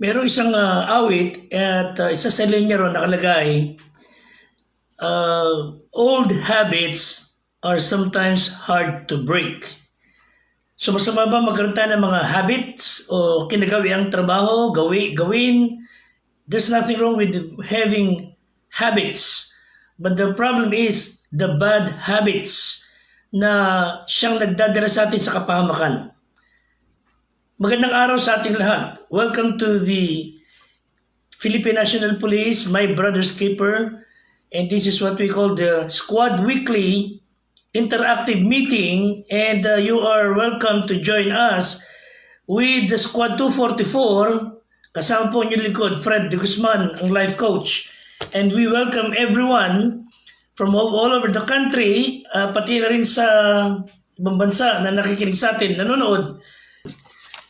Merong isang awit at isa sa linya ron nakalagay, old habits are sometimes hard to break. So masama ba magkaroon tayo ng mga habits o kinagawiang trabaho, gawin? There's nothing wrong with having habits. But the problem is the bad habits na siyang nagdadala sa atin sa kapahamakan. Magandang araw sa ating lahat. Welcome to the Philippine National Police, my brother's keeper. And this is what we call the Squad Weekly Interactive Meeting. And you are welcome to join us with the Squad 244. Kasama po niyo likod, Fred De Guzman, ang life coach. And we welcome everyone from all over the country, pati na rin sa ibang bansa na nakikinig sa atin, nanonood.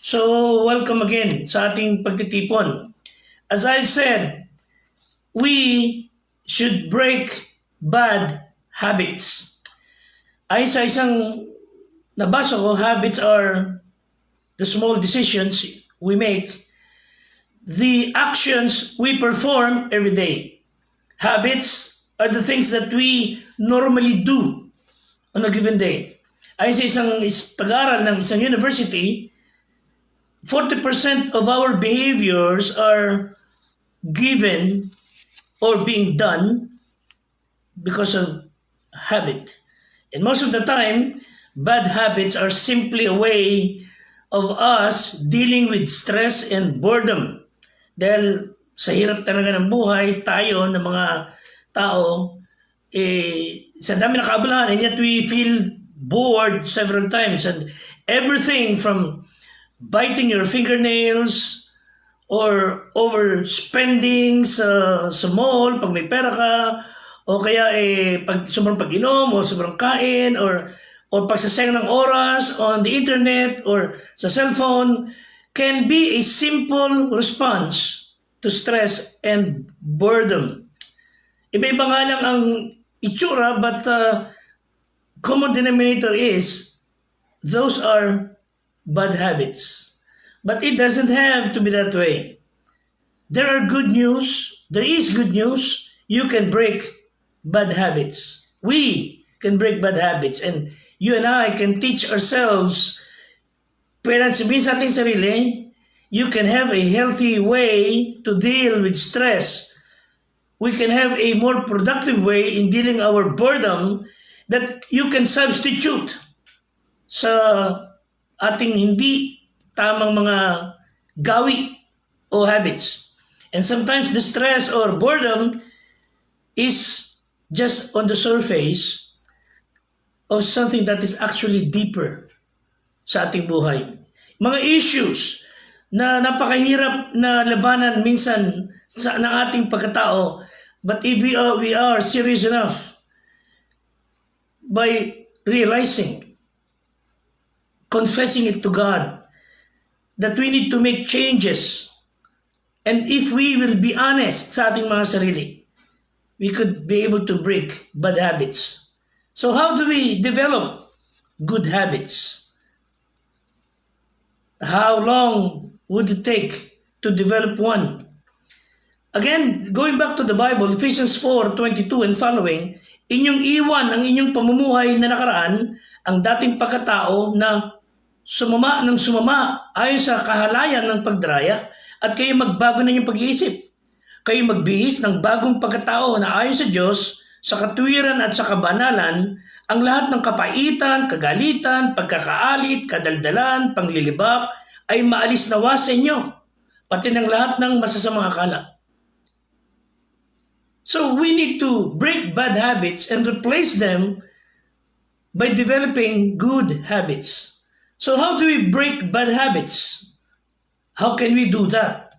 So, welcome again sa ating pagtitipon. As I said, we should break bad habits. Ay sa isang nabasa ko, habits are the small decisions we make, the actions we perform every day. Habits are the things that we normally do on a given day. Ay sa isang pag-aaral ng isang university, 40% of our behaviors are given or being done because of habit. And most of the time, bad habits are simply a way of us dealing with stress and boredom. Dahil sa hirap talaga ng buhay, tayo na mga tao, sa dami nakaabalahan, and yet we feel bored several times. And everything from biting your fingernails or overspending sa mall pag may pera ka, o kaya pag sobrang pag-inom o sobrang kain, or pagsasayang ng oras on the internet or sa cellphone can be a simple response to stress and boredom. Iba-iba nga lang ang itsura, but common denominator is those are bad habits. But it doesn't have to be that way. There is good news. You can break bad habits. We can break bad habits. And you and I can teach ourselves, pwede sabihin sa ating sarili, you can have a healthy way to deal with stress. We can have a more productive way in dealing our boredom that you can substitute sa ating hindi tamang mga gawi o habits. And sometimes the stress or boredom is just on the surface of something that is actually deeper sa ating buhay. Mga issues na napakahirap na labanan minsan ng ating pagkatao, but if we are serious enough by realizing, confessing it to God, that we need to make changes, and if we will be honest sa ating mga sarili, we could be able to break bad habits. So how do we develop good habits? How long would it take to develop one? Again, going back to the Bible, Ephesians 4:22 and following, inyong iwan ang inyong pamumuhay na nakaraan, ang dating pagkatao na sumama ayon sa kahalayan ng pagdaraya, at kayo magbago na inyong pag-iisip. Kayo magbihis ng bagong pagkatao na ayon sa Diyos, sa katuwiran at sa kabanalan, ang lahat ng kapaitan, kagalitan, pagkakaalit, kadaldalan, panglilibak, ay maalis nawa sa inyo, pati ng lahat ng masasamang akala. So we need to break bad habits and replace them by developing good habits. So how do we break bad habits? How can we do that?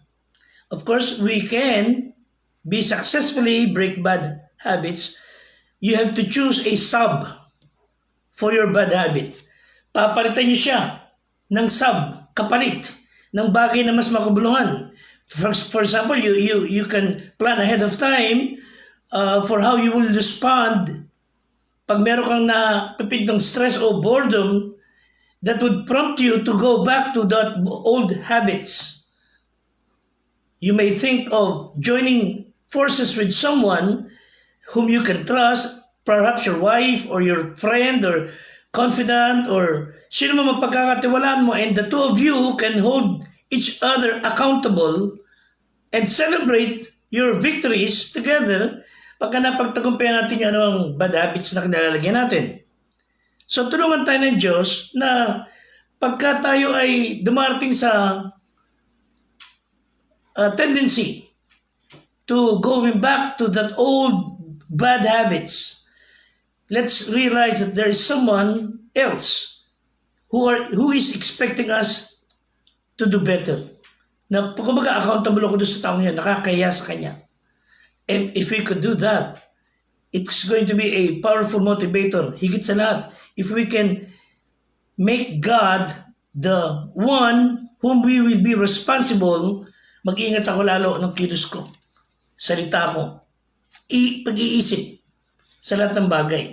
Of course, we can be successfully break bad habits. You have to choose a sub for your bad habit. Papalitan niyo siya ng sub, kapalit, ng bagay na mas makabuluhan. For example, you can plan ahead of time for how you will respond pag meron kang napipid ng stress o boredom that would prompt you to go back to that old habits. You may think of joining forces with someone whom you can trust, perhaps your wife or your friend or confidant or sino man mapagkakatiwalaan mo, and the two of you can hold each other accountable and celebrate your victories together pagka napagtagumpayan natin yung anong bad habits na kinalalagyan natin. So tulungan tayo ng Diyos na pagka tayo ay dumarating sa tendency to going back to that old bad habits, let's realize that there is someone else who is expecting us to do better. Na kumbaga accountable ako doon sa taong yan, nakakaya sa kanya. And if we could do that, it's going to be a powerful motivator. Higit sa lahat, if we can make God the one whom we will be responsible, mag-ingat ako lalo ng kilos ko, salita ko, pag-iisip sa lahat ng bagay.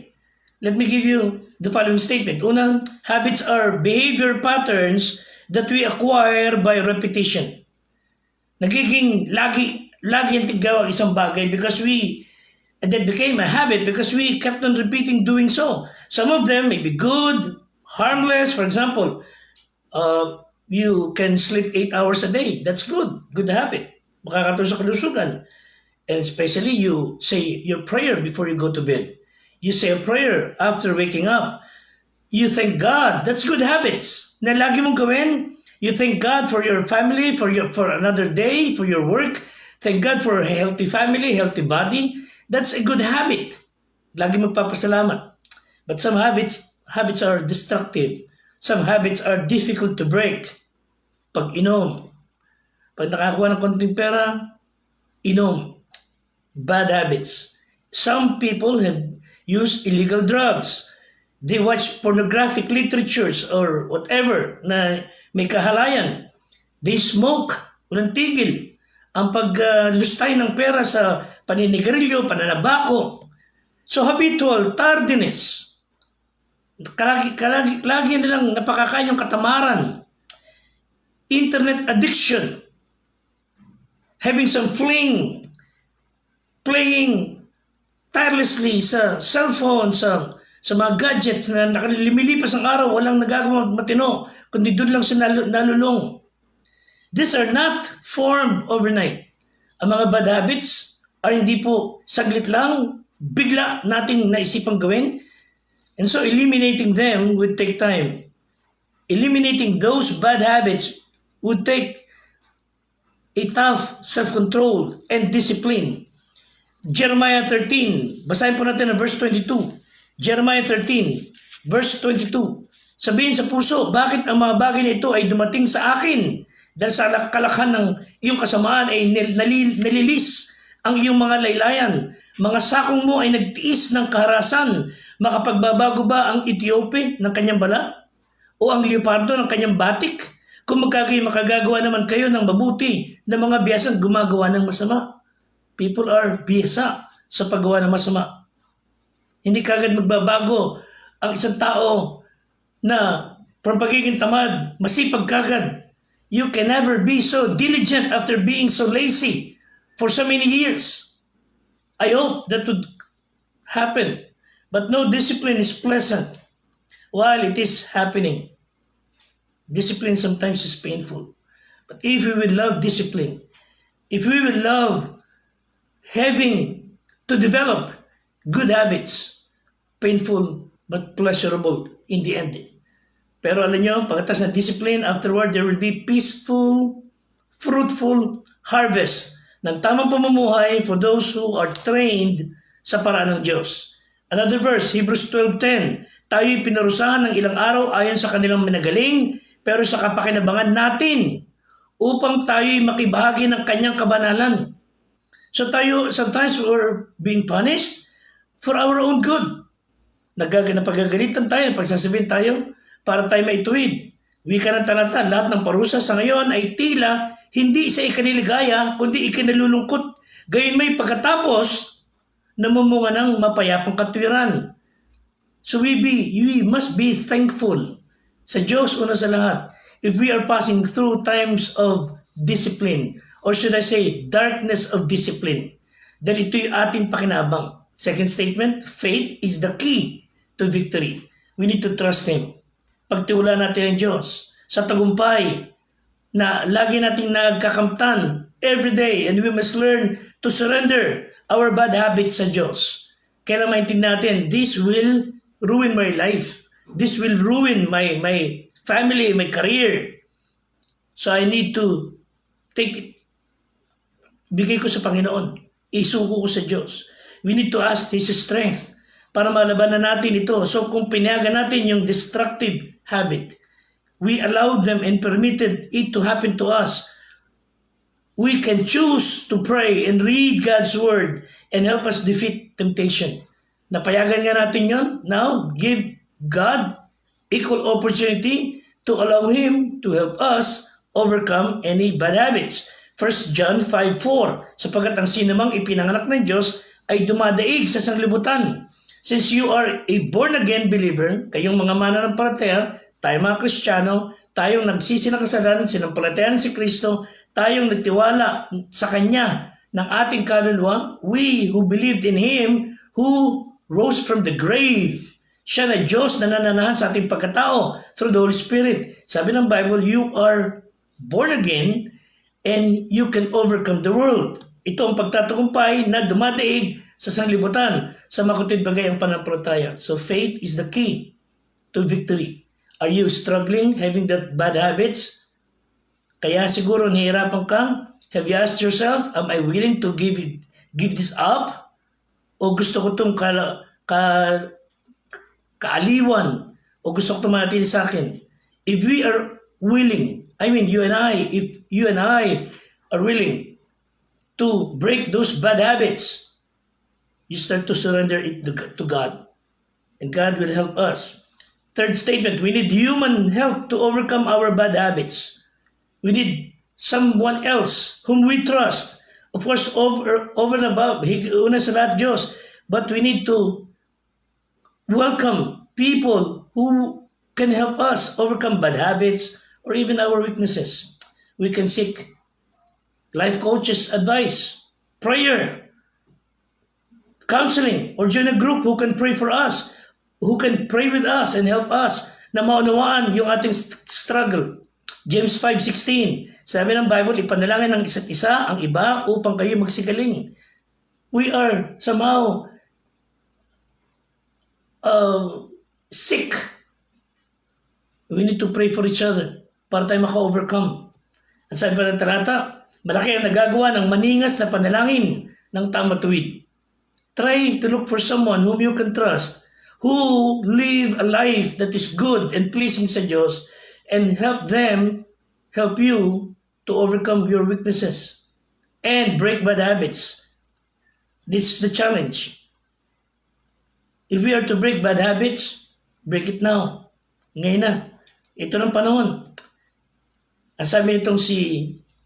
Let me give you the following statement. Unang, habits are behavior patterns that we acquire by repetition. Nagiging lagi yung tigawang isang bagay because that became a habit because we kept on repeating doing so. Some of them may be good, harmless. For example, you can sleep 8 hours a day. That's good. Good habit. Makakatulong sa kalusugan. And especially you say your prayer before you go to bed. You say a prayer after waking up. You thank God. That's good habits. Na lagi mong gawin. You thank God for your family, for another day, for your work. Thank God for a healthy family, healthy body. That's a good habit. Lagi magpapasalamat. But some habits are destructive. Some habits are difficult to break. Pag inom, pag nakakuha ng konting pera, inom. Bad habits. Some people have used illegal drugs. They watch pornographic literatures or whatever na may kahalayan. They smoke. Walang tigil. Ang paglustay ng pera sa paninigarilyo, pananabako. So habitual tardiness. Lagi nilang napakakain yung katamaran. Internet addiction. Having some fling. Playing tirelessly sa cellphone, sa mga gadgets na lumilipas ang araw, walang nagagawa matino, kundi doon lang sila nalulong. These are not formed overnight. Ang mga bad habits ay hindi po saglit lang, bigla nating naisipang gawin. And so eliminating them would take time. Eliminating those bad habits would take a tough self-control and discipline. Jeremiah 13, basahin po natin ang verse 22. Jeremiah 13, verse 22. Sabihin sa puso, bakit ang mga bagay na ito ay dumating sa akin? Dahil sa kalakhan ng iyong kasamaan ay nalilis ang iyong mga laylayan. Mga sakong mo ay nagtiis ng kaharasan. Makapagbabago ba ang Ethiopia ng kanyang balat? O ang leopardo ng kanyang batik? Kung makagagawa naman kayo ng mabuti na mga biyasang gumagawa ng masama. People are biyasa sa paggawa ng masama. Hindi kagad magbabago ang isang tao na from pagiging tamad, masipag kagad. You can never be so diligent after being so lazy for so many years. I hope that would happen. But no discipline is pleasant while it is happening. Discipline sometimes is painful. But if we will love discipline, if we will love having to develop good habits, painful but pleasurable in the end. Pero alam nyo, pagkatas na discipline, afterward there will be peaceful, fruitful harvest ng tamang pamumuhay for those who are trained sa paraan ng Diyos. Another verse, Hebrews 12:10, tayo'y pinarusahan ng ilang araw ayon sa kanilang minagaling, pero sa kapakinabangan natin, upang tayo'y makibahagi ng kanyang kabanalan. So sometimes we're being punished for our own good. Napagagalitan tayo, pagsasabihin tayo, para tayo maituwid. Wika ng talata, lahat ng parusa sa ngayon ay tila hindi sa ikaniligaya, kundi ikinalulungkot. Gayon may pagkatapos, namumunga ng mapayapang katwiran. So we must be thankful sa Diyos una sa lahat if we are passing through times of discipline Or should I say, darkness of discipline. Dahil ito'y ating pakinabang. Second statement, faith is the key to victory. We need to trust Him. Pagtiwala natin ang Diyos sa tagumpay na lagi nating nagkakamtan every day, and we must learn to surrender our bad habits sa Diyos. Kailan maintindihan natin, this will ruin my life. This will ruin my family, my career. So I need to take it. Bigay ko sa Panginoon. Isuko ko sa Diyos. We need to ask His strength para malabanan natin ito. So kung pinayagan natin yung destructive habit, we allowed them and permitted it to happen to us, we can choose to pray and read God's Word and help us defeat temptation. Napayagan nga natin yun. Now, give God equal opportunity to allow Him to help us overcome any bad habits. 1 John 5:4, sapagkat ang sinumang ipinanganak ng Diyos ay dumadaig sa sanglibutan. Since you are a born-again believer, kayong mga mananampalataya, tayong mga Kristiyano, tayong nagsisi ng kasalanan, sinampalatayan si Kristo, tayong nagtiwala sa Kanya ng ating kaluluwa, we who believed in Him, who rose from the grave, siya na Diyos na nananahan sa ating pagkatao through the Holy Spirit. Sabi ng Bible, you are born again and you can overcome the world. Ito ang pagtatagumpay na dumadaig sa sanglibutan sa makutid bagay ang pananampalataya. So faith is the key to victory. Are you struggling having that bad habits? Kaya siguro nahihirapan ka? Have you asked yourself, am I willing to give this up? O gusto ko itong kaaliwan? O gusto ko itong manatili sa akin? If we are willing, if you and I are willing to break those bad habits, you start to surrender it to God. And God will help us. Third statement, we need human help to overcome our bad habits. We need someone else whom we trust. Of course, over and above, una sa lahat Diyos. But we need to welcome people who can help us overcome bad habits or even our weaknesses. We can seek life coaches' advice, prayer, counseling, or join a group who can pray for us, who can pray with us and help us na maunawaan yung ating struggle. James 5:16, sabi ng Bible, ipanalangin ng isa't isa ang iba upang kayo magsigaling. We are somehow sick. We need to pray for each other para tayo maka-overcome. At sabi pa ng talata, malaki ang nagagawa ng maningas na panalangin ng tamatuwid. Try to look for someone whom you can trust, who live a life that is good and pleasing sa Diyos, and help them help you to overcome your weaknesses and break bad habits. This is the challenge. If we are to break bad habits, break it now. Ngayon na. Ito ng panahon. Ang sabi nitong si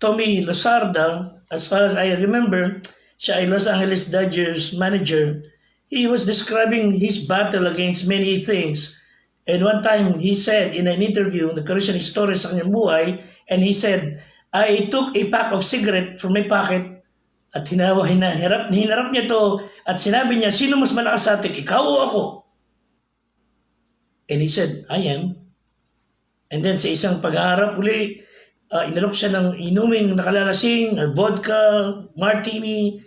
Tommy Losarda, as far as I remember, siya ay Los Angeles Dodgers manager. He was describing his battle against many things. And one time, he said in an interview, nagkaroon siya ng story sa kanyang buhay, and he said, I took a pack of cigarette from my pocket at hinarap niya to at sinabi niya, sino mas malakas sa atin, ikaw o ako? And he said, I am. And then sa isang pag-aarap uli, inalok siya ng inuming nakalalasing, vodka, martini,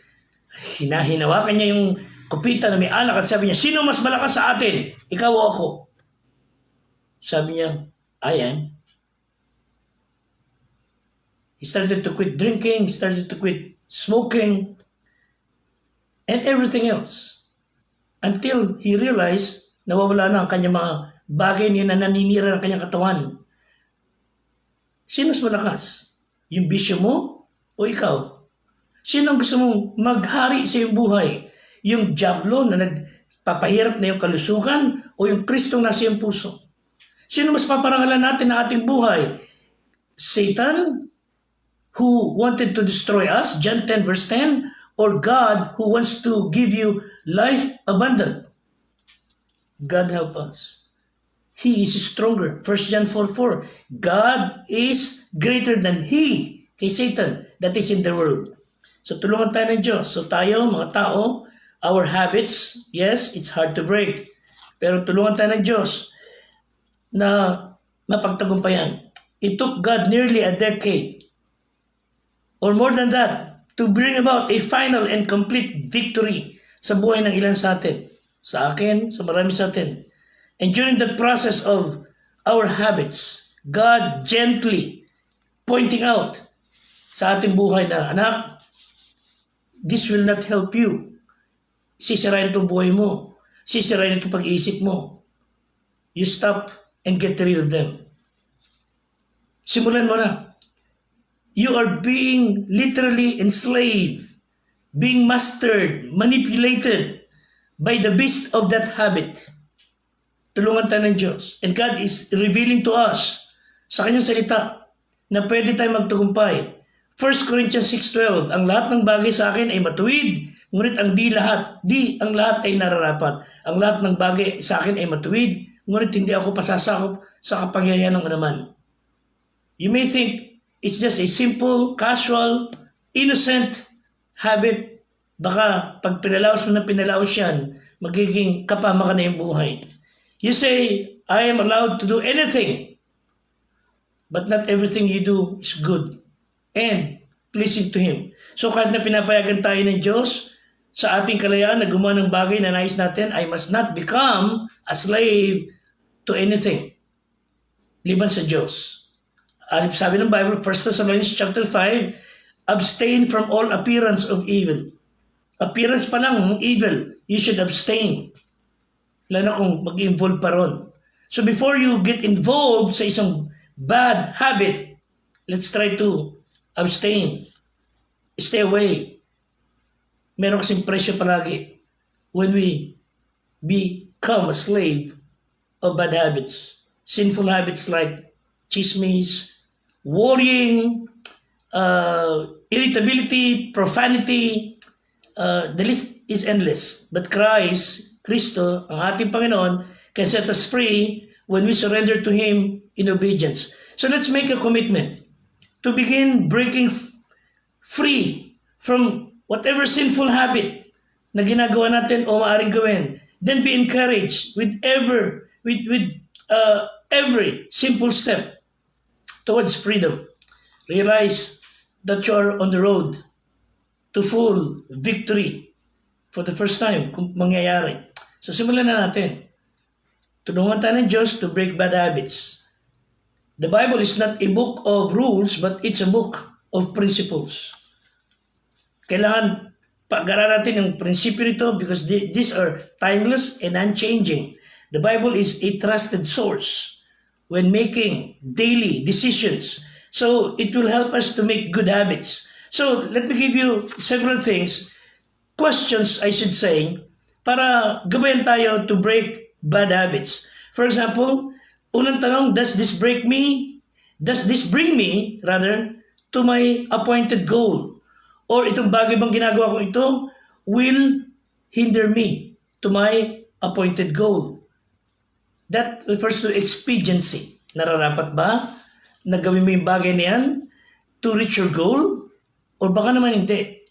hinawakan niya yung kupita na may alak at sabi niya, sino mas malakas sa atin, ikaw o ako? Sabi niya, I am. He started to quit drinking, started to quit smoking, and everything else. Until he realized, nawawala na ang kanyang mga bagay niya na naninira ng kanyang katawan. Sino mas malakas? Yung bisyo mo o ikaw? Sino ang gusto mong maghari sa iyong buhay? Yung diablo na nagpapahirap na yung kalusugan o yung Kristong nasa iyong puso? Sino mas paparangalan natin ang ating buhay? Satan, who wanted to destroy us, John 10 verse 10, or God, who wants to give you life abundant? God help us. He is stronger. 1 John 4:4. God is greater than he, kay Satan. that is in the world. So tulungan tayo ng Diyos. So tayo, mga tao, our habits, yes, it's hard to break. Pero tulungan tayo ng Diyos na mapagtagumpayan. It took God nearly a decade or more than that to bring about a final and complete victory sa buhay ng ilan sa atin. Sa akin, sa marami sa atin. And during the process of our habits, God gently pointing out sa ating buhay na, anak, this will not help you. Sisirain itong buhay mo. Sisirain itong pag-iisip mo. You stop and get rid of them. Simulan mo na. You are being literally enslaved, being mastered, manipulated by the beast of that habit. Tulungan tayo ng Diyos. And God is revealing to us sa kanyang salita na pwede tayo magtagumpay. 1 Corinthians 6:12, ang lahat ng bagay sa akin ay matuwid, ngunit ang ang lahat ay nararapat. Ang lahat ng bagay sa akin ay matuwid, ngunit hindi ako pasasakop sa kapangyarihan ng anuman. You may think it's just a simple, casual, innocent habit. Baka pag pinalaos mo na pinalaos yan, magiging kapama ka na yung buhay. You say, I am allowed to do anything, but not everything you do is good and pleasing to Him. So kahit na pinapayagan tayo ng Diyos sa ating kalayaan na gumawa ng bagay na nais natin, I must not become a slave to anything liban sa Diyos. Sabi ng Bible, 1 Thessalonians chapter 5, abstain from all appearance of evil. Appearance pa lang, evil, you should abstain. Lalo na kung mag-involve pa ron. So before you get involved sa isang bad habit, let's try to abstain. Stay away. Meron kasing presyo palagi when we become a slave of bad habits. Sinful habits like chismis, worrying, irritability, profanity, the list is endless. But Kristo, ang ating Panginoon, can set us free when we surrender to Him in obedience. So let's make a commitment to begin breaking free from whatever sinful habit na ginagawa natin o maaaring gawin. Then be encouraged with every simple step towards freedom. Realize that you are on the road to full victory for the first time kung mangyayari. So simulan na natin. Tulungan tayo ng Diyos to break bad habits. The Bible is not a book of rules, but it's a book of principles. Kailangan pag-aralan natin yung prinsipyo nito because these are timeless and unchanging. The Bible is a trusted source when making daily decisions. So it will help us to make good habits. So let me give you several things, questions I should say, para gabayan tayo to break bad habits. For example, unang tanong, does this bring me, to my appointed goal? Or itong bagay bang ginagawa ko ito will hinder me to my appointed goal? That refers to expediency. Nararapat ba na gawin mo yung bagay na yan to reach your goal? Or baka naman hindi.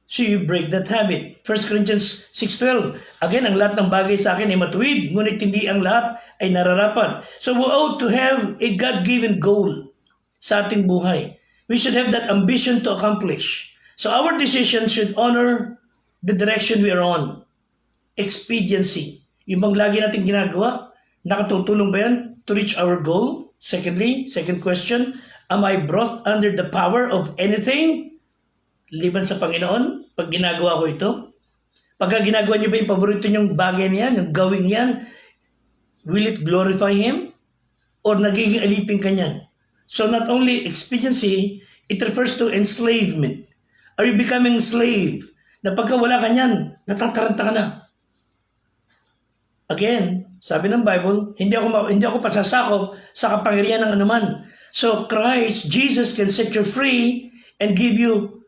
So you break that habit. 1 Corinthians 6:12. Again, ang lahat ng bagay sa akin ay matuwid, ngunit hindi ang lahat ay nararapat. So we ought to have a God-given goal sa ating buhay. We should have that ambition to accomplish. So our decision should honor the direction we are on. Expediency. Yung bang lagi natin ginagawa, nakatutulong ba yan to reach our goal? Secondly, second question, am I brought under the power of anything liban sa Panginoon pag ginagawa ko ito? Pagka ginagawa niyo ba yung paborito niyong bagay niyan, yung gawin niyan, will it glorify Him? Or nagiging alipin ka niyan? So not only expediency, it refers to enslavement. Are you becoming a slave? Na pagka wala ka niyan, natataranta ka na. Again, sabi ng Bible, hindi ako pasasakop sa kapangyarihan ng anuman. So Christ, Jesus can set you free and give you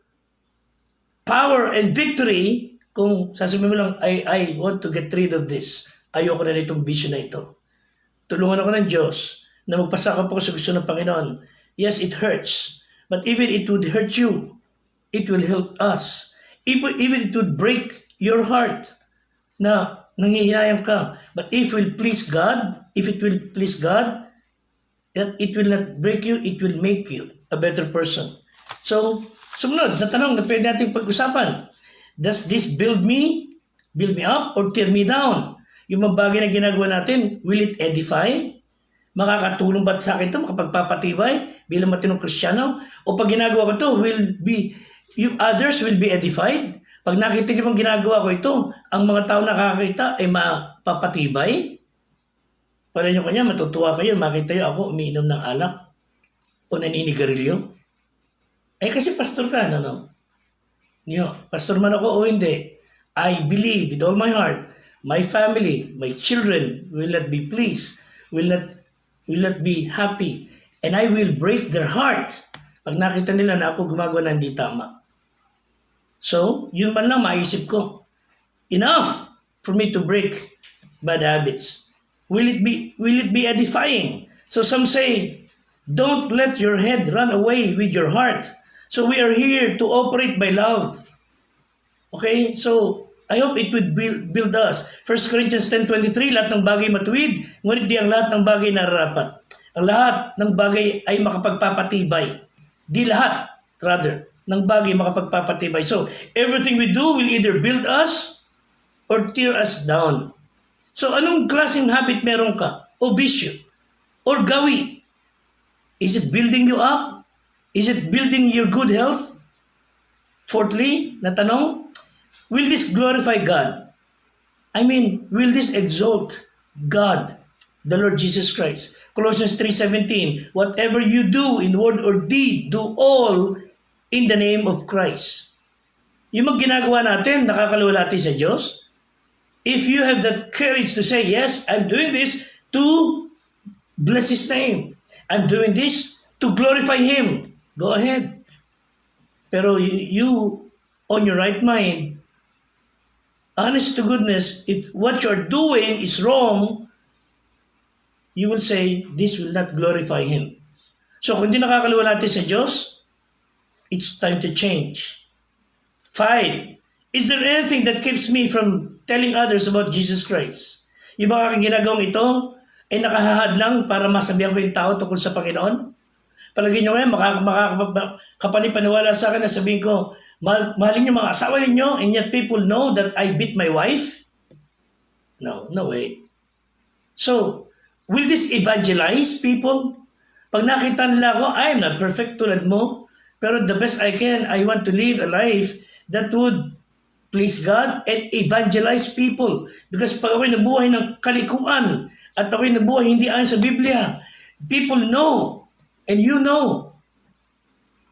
power and victory kung sasabihin mo lang, I want to get rid of this. Ayoko na nitong vision na ito. Tulungan ako ng Diyos na magpasakop ako sa gusto ng Panginoon. Yes, it hurts. But even it would hurt you it will help us. Even it would break your heart na nangihinayang ka. But if it will please God, that it will not break you, it will make you a better person. So, sumunod na tanong na pwede natin pag-usapan. Does this build me up, or tear me down? Yung mga bagay na ginagawa natin, will it edify? Makakatulong ba sa akin ito? Makapagpapatibay bilang matinong Kristiyano? O pag ginagawa ko ito, others will be edified? Pag nakita niyo pang ginagawa ko ito, ang mga tao nakakita ay mapapatibay? Pala nyo kanya, matutuwa kayo, makita nyo ako umiinom ng alak o naninigarilyo. Kasi pastor ka, no? Pastor man ako o hindi. I believe with all my heart, my family, my children will not be pleased, will not be happy, and I will break their heart pag nakita nila na ako gumagawa na hindi tama. So, yun man lang maisip ko. Enough for me to break bad habits. Will it be edifying? So some say, don't let your head run away with your heart. So we are here to operate by love. Okay? So I hope it would build us. 1 Corinthians 10:23, lahat ng bagay matuwid, ngunit di ang lahat ng bagay nararapat. Ang lahat ng bagay ay makapagpapatibay. Di lahat, rather, ng bagay makapagpapatibay. So everything we do will either build us or tear us down. So, anong klaseng habit meron ka? O bisyo? Or gawi? Is it building you up? Is it building your good health? Fourthly, na tanong, will this glorify God? Will this exalt God, the Lord Jesus Christ? Colossians 3:17, whatever you do in word or deed, do all in the name of Christ. Yung mga ginagawa natin, nakakaluwala natin sa Diyos. If you have that courage to say, yes, I'm doing this to bless His name. I'm doing this to glorify Him. Go ahead. Pero you on your right mind, honest to goodness, if what you're doing is wrong, you will say, this will not glorify Him. So kung hindi nakakaluwa natin sa Diyos, it's time to change. 5. Is there anything that keeps me from telling others about Jesus Christ? Yung mga ginagawang ito ay nakahahad lang para masabihan ko yung tao tungkol sa Panginoon? Palagi nyo ngayon, makakapaniwala sa akin na sabihin ko, mahalin nyo mga asawa ninyo, and yet people know that I beat my wife? No way. So, will this evangelize people? Pag nakita nila ako, I'm not perfect tulad mo, pero the best I can, I want to live a life that would please God and evangelize people. Because pag ako'y nabuhay ng kalikuan at ako'y nabuhay hindi ayon sa Biblia, people know and you know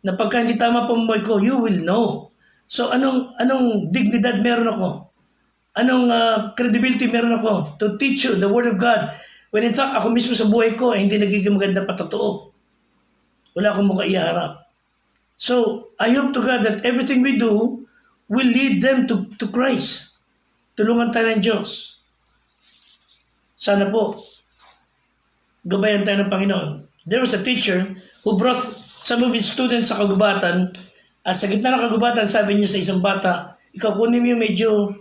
na pagka hindi tama pamumuhay ko, you will know. So anong dignidad meron ako? Anong credibility meron ako to teach you the Word of God when in fact ako mismo sa buhay ko ay hindi nagiging maganda pa totoo. Wala akong mukha iharap. So I hope to God that everything we do will lead them to Christ. Tulungan tayo ng Diyos. Sana po, gabayan tayo ng Panginoon. There was a teacher who brought some of his students sa kagubatan. Sa gitna ng kagubatan, sabi niya sa isang bata, ikaw kunin mo yung medyo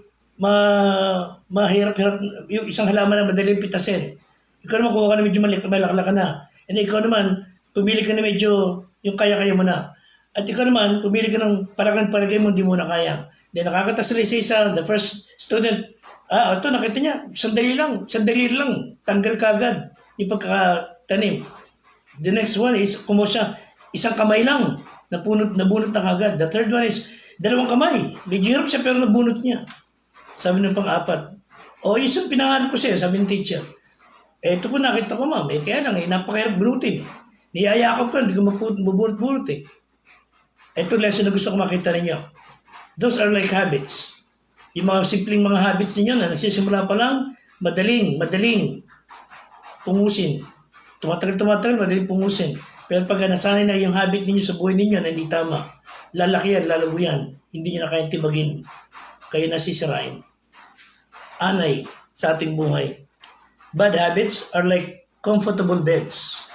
mahirap-hirap, yung isang halaman na madaling pitasin. Ikaw naman kuha ka na medyo malakla ka na. And ikaw naman, pumili ka na medyo yung kaya-kaya mo na. At ikaw naman, pumili ka ng palagay mo, hindi mo na kaya. Then nakakatasali sa isa, the first student, ito nakita niya, sandali lang, tanggal ka agad yung pagkatanim. The next one is, kumusya, isang kamay lang, nabunot na kagad. The third one is, dalawang kamay, medyo hirap siya pero nabunot niya. Sabi ng pang-apat, isang pinangarap ko siya, sabi ng teacher. Ito po nakita ko ma'am, kaya lang, napakahirap bunutin. Niyayakap ka, hindi ko mabunot-bunot eh. Ito lesson na gusto ko makita ninyo. Those are like habits. Yung mga simpleng mga habits ninyo na nagsisimula pa lang, madaling pungusin. Tumatagal, madaling pungusin. Pero pag nasanay na yung habit ninyo sa buhay ninyo na hindi tama, lalaki yan, lalago yan. Hindi nyo na kayang tibagin. Kayo nasisirain. Anay sa ating buhay. Bad habits are like comfortable beds.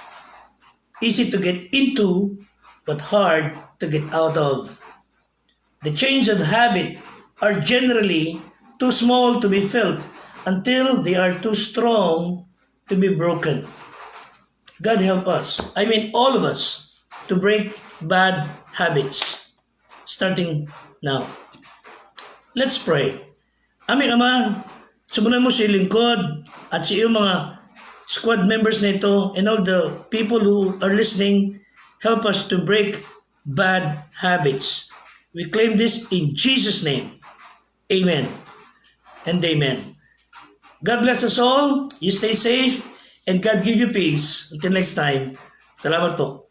Easy to get into, but hard to get out of. The change of habit are generally too small to be felt until they are too strong to be broken. God help us, I mean all of us, to break bad habits starting now. Let's pray. Aming Ama, sumunod mo si lingkod at si iyong mga squad members nito and all the people who are listening, help us to break bad habits. We claim this in Jesus' name. Amen and amen. God bless us all. You stay safe and God give you peace. Until next time. Salamat po.